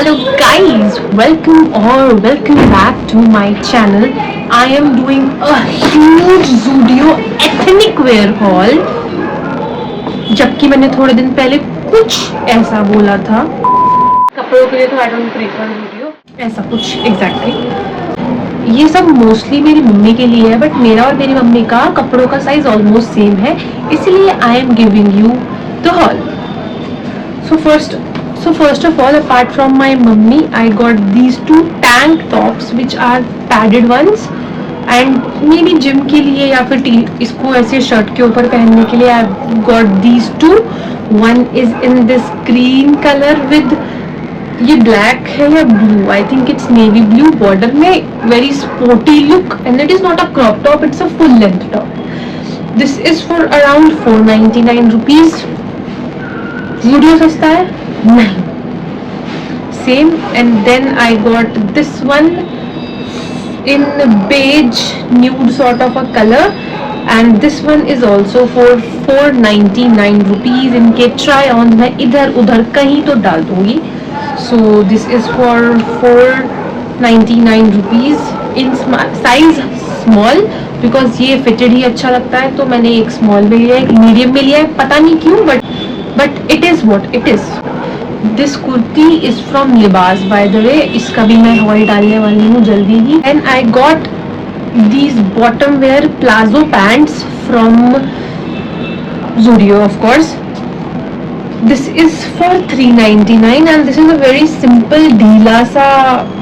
Hello guys, welcome back to my channel. I am doing a huge Zudio ethnic wear haul. जबकि मैंने थोड़े दिन पहले कुछ ऐसा बोला था कपड़ों के लिए, तो आई डोंट प्रीफर Zudio ऐसा कुछ एग्जैक्टली। ये सब मोस्टली मेरी मम्मी के लिए है, बट मेरा और मेरी मम्मी का कपड़ों का साइज ऑलमोस्ट सेम है, इसलिए I am giving you the hall. So first of all, apart from my mummy, I got these two tank tops which are padded ones, and maybe gym के लिए या फिर इसको ऐसे शर्ट के ऊपर पहनने के लिए I got these two. One is in this green color with ये black है या blue, I think it's navy blue border में, very sporty look, and it is not a crop top, it's a full length top. This is for around 499 rupees. Zudio सस्ता है? नहीं. Same. And then I got this one in beige nude sort of a color, and this one is also for 499 rupees. इनके try on मैं इधर उधर कहीं तो डाल दूंगी. So this is for 499 rupees in size small, because ये fitted ही अच्छा लगता है, तो मैंने एक small में लिया है, एक medium में लिया है, पता नहीं क्यों, but it is what it is. This kurti is from Libas, by the way. इसका भी मैं haul डालने वाली हूँ जल्दी ही. And I got these bottom wear plazo pants from Zudio, of course. This is for 399, and this is a very simple ढीला सा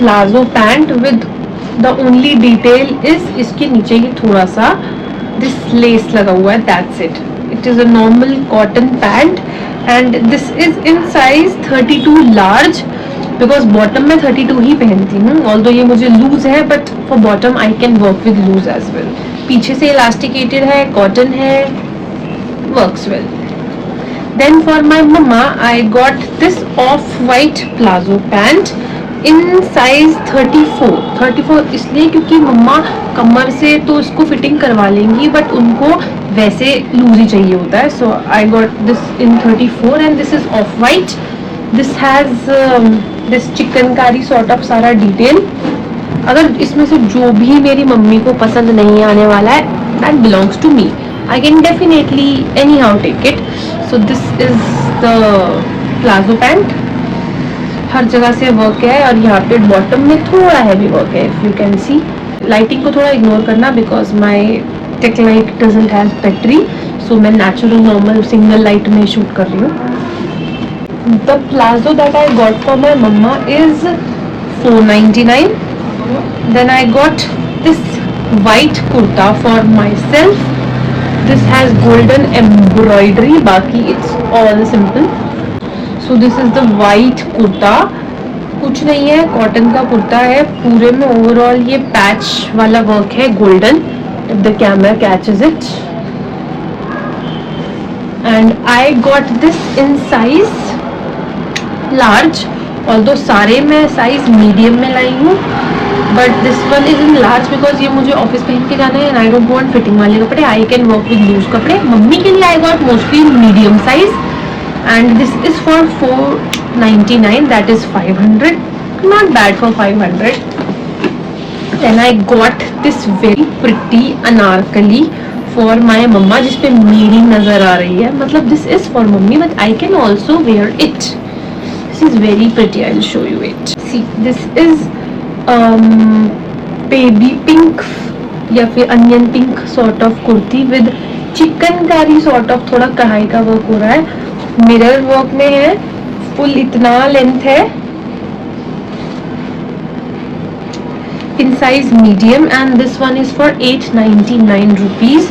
plazo pant with the only detail is इसके नीचे ये थोड़ा सा this lace लगा हुआ है. That's it. It is a normal cotton pant, and this is in size 32 large, because bottom में 32 ही पहनती हूँ. Although ये मुझे loose है, but for bottom I can work with loose as well. पीछे से elasticated है, cotton है, works well. Then for my mama I got this off-white plazo pant in size 34. 34 इसलिए क्योंकि मम्मा कमर से तो इसको फिटिंग करवा लेंगी, बट उनको वैसे लूज ही चाहिए होता है. So I got this in 34, and this is off white. This has this chikankari sort of सारा डिटेल. अगर इसमें से जो भी मेरी मम्मी को पसंद नहीं आने वाला है, that belongs to me. I can definitely anyhow take it. So this is the palazzo pant. हर जगह से वर्क है, और यहाँ पे बॉटम में थोड़ा हैवी वर्क है. If you can see, lighting को थोड़ा इग्नोर करना, because my tech light doesn't have battery, so मैं नेचुरल नॉर्मल सिंगल लाइट में शूट कर रही हूँ. The palazzo that I got for my mamma is 499. Then I got this white kurta for myself. This has golden embroidery, बाकी it's all simple. So this is the white kurta. कुछ नहीं है, cotton का कुर्ता है. पूरे में ओवरऑल ये patch वाला वर्क है, golden. If the camera catches it. And I got this in size large, although सारे मैं size medium में लाई हूँ, but this one is in large because ये मुझे ऑफिस पहन के जाना है, and I don't want fitting वाले कपड़े. I can work with loose कपड़े. मम्मी के लिए I got mostly medium size, and this is for 499. That is 500. Not bad for 500. Then I got this very pretty anarkali for my mama, जिसपे मेरी नजर आ रही है. मतलब this is for mummy, but I can also wear it. This is very pretty. I'll show you it. See, this is baby pink या फिर onion pink sort of kurti with chikankari sort of थोड़ा कढ़ाई का work हो रहा है. Mirror work में है, फुल इतना लेंथ है, in size medium, and this one is for 899 rupees.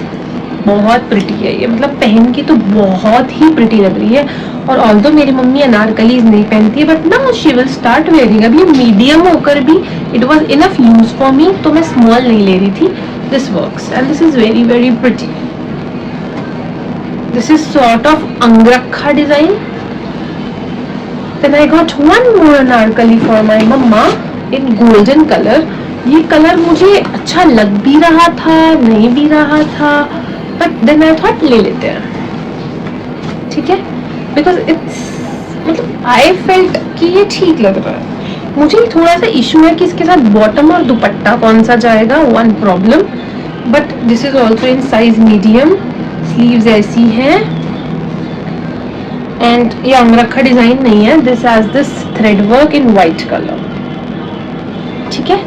बहुत प्रिटी है ये, मतलब पहन के तो बहुत ही प्रिटी लग रही है. और ऑल्दो मेरी मम्मी अनारकलीज नहीं पहनती है, but now she will start wearing. अभी मीडियम होकर भी it was enough loose for me, तो मैं स्मॉल नहीं ले रही थी. This works, and this is very very pretty. This is sort of angrakha design. Then I got one more anarkali for my mamma in golden colour. ये colour मुझे अच्छा लग भी रहा था, नहीं भी रहा था, बट देन आई थॉट ले लेते हैं, ठीक है, बिकॉज इट्स मतलब आई फेल्ट कि ये ठीक लग रहा है. मुझे थोड़ा सा इशू है कि इसके साथ बॉटम और दुपट्टा कौन सा जाएगा, one problem. But this is also in size medium. Sleeves ऐसी हैं एंड ये अंगरखा डिजाइन नहीं है. This has this thread work in white colour. ठीक है,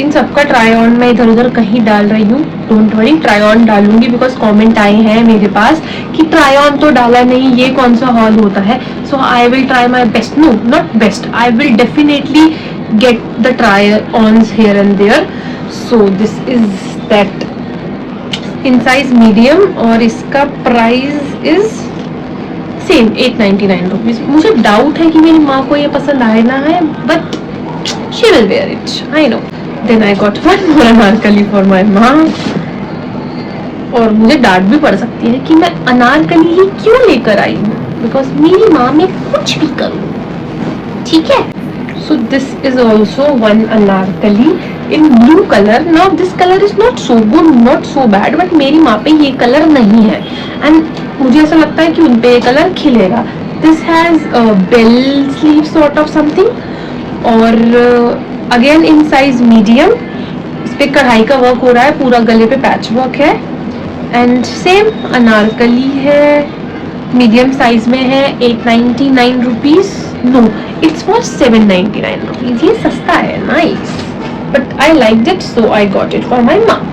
इन सबका ट्राई ऑन मैं इधर उधर कहीं डाल रही हूँ. डोंट वरी, ट्राई ऑन डालूंगी बिकॉज कमेंट आए हैं मेरे पास कि ट्राई ऑन तो डाला नहीं, ये कौन सा हॉल होता है. So I will try my best. No, not best, I will definitely get the try ons here and there. So this is that in size medium और इसका प्राइस इज सेम 899 रुपीज. मुझे doubt है कि मेरी माँ को ये पसंद आए ना है, but she will wear it, I know. Then I got one more Anarkali for my mom. और मुझे डांट भी पड़ सकती है कि मैं अनारकली ही क्यों लेकर आई हूँ, बिकॉज मेरी माँ में कुछ भी करूँ. ठीक है. So this is also one Anarkali in blue color. Now this color is not so good, not so bad, but मेरी माँ पे ये कलर नहीं है and मुझे ऐसा लगता है कि उन पे ये कलर खिलेगा. This has a bell sleeve sort of something. और अगेन इन साइज मीडियम. इस पे कढ़ाई का वर्क हो रहा है, पूरा गले पे पैच वर्क है एंड सेम अनारकली है. मीडियम साइज में है. 899 rupees. No, it's for 799 rupees. ये सस्ता है, nice, but I like it so I got it for my mom.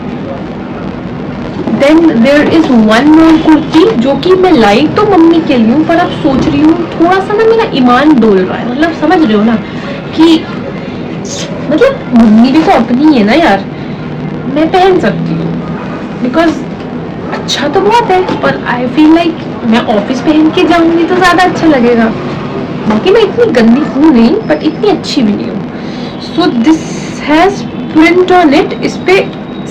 Then there is one more kurti जो कि मैं लाई तो मम्मी के लिए हूँ, पर अब सोच रही हूँ थोड़ा सा ना मेरा ईमान डोल रहा है. मतलब समझ रहे हो ना कि मतलब मम्मी भी तो अपनी है ना यार, मैं पहन सकती हूँ बिकॉज अच्छा तो बहुत है, पर आई फील लाइक मैं ऑफिस पहन के जाऊंगी तो ज्यादा अच्छा लगेगा. बाकी मैं इतनी गंदी हूँ नहीं, बट इतनी अच्छी भी नहीं हूँ. So this has print on it. इस पे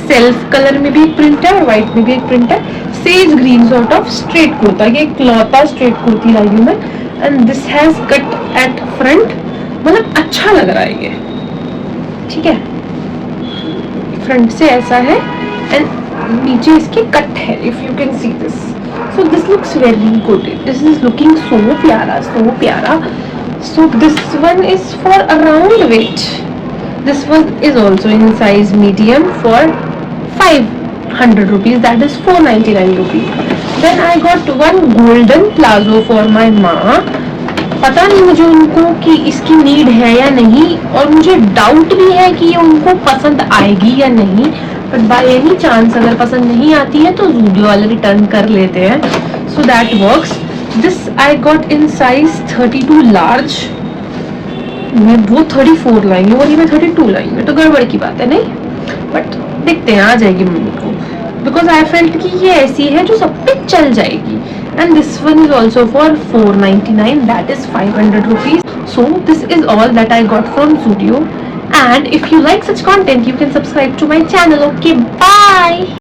सेल्फ कलर में भी एक प्रिंट है और व्हाइट में भी एक प्रिंट है. Sage green sort of straight kurta. ये क्लॉथा स्ट्रेट कुर्ती लाई हूँ मैं and this has cut at front. मतलब अच्छा लग रहा है ये. ठीक है, फ्रंट से ऐसा है एंड नीचे इसके कट है, if you can see this. So this looks very good. This is looking so प्यारा, सो प्यारा. So this one is for around weight. This one is also in size medium for 500 rupees. That is 499 rupees. Then I got one golden palazzo for my माँ. पता नहीं मुझे उनको कि इसकी need है या नहीं, और मुझे डाउट भी है कि ये उनको पसंद आएगी या नहीं. बट बाय एनी चांस अगर पसंद नहीं आती है तो ज़ूडियो वाले रिटर्न कर लेते हैं. So that works. This I got in size 32 large. मैं वो 34 लाई हूँ और ये मैं 32 लाई हूँ, तो गड़बड़ की बात है नहीं, बट देखते हैं आ जाएगी मम्मी को, बिकॉज आई फेल्ट कि ये ऐसी है जो सब पे चल जाएगी. And this one is also for 499. That is 500 rupees. So this is all that I got from Zudio. And if you like such content, you can subscribe to my channel. Okay, bye.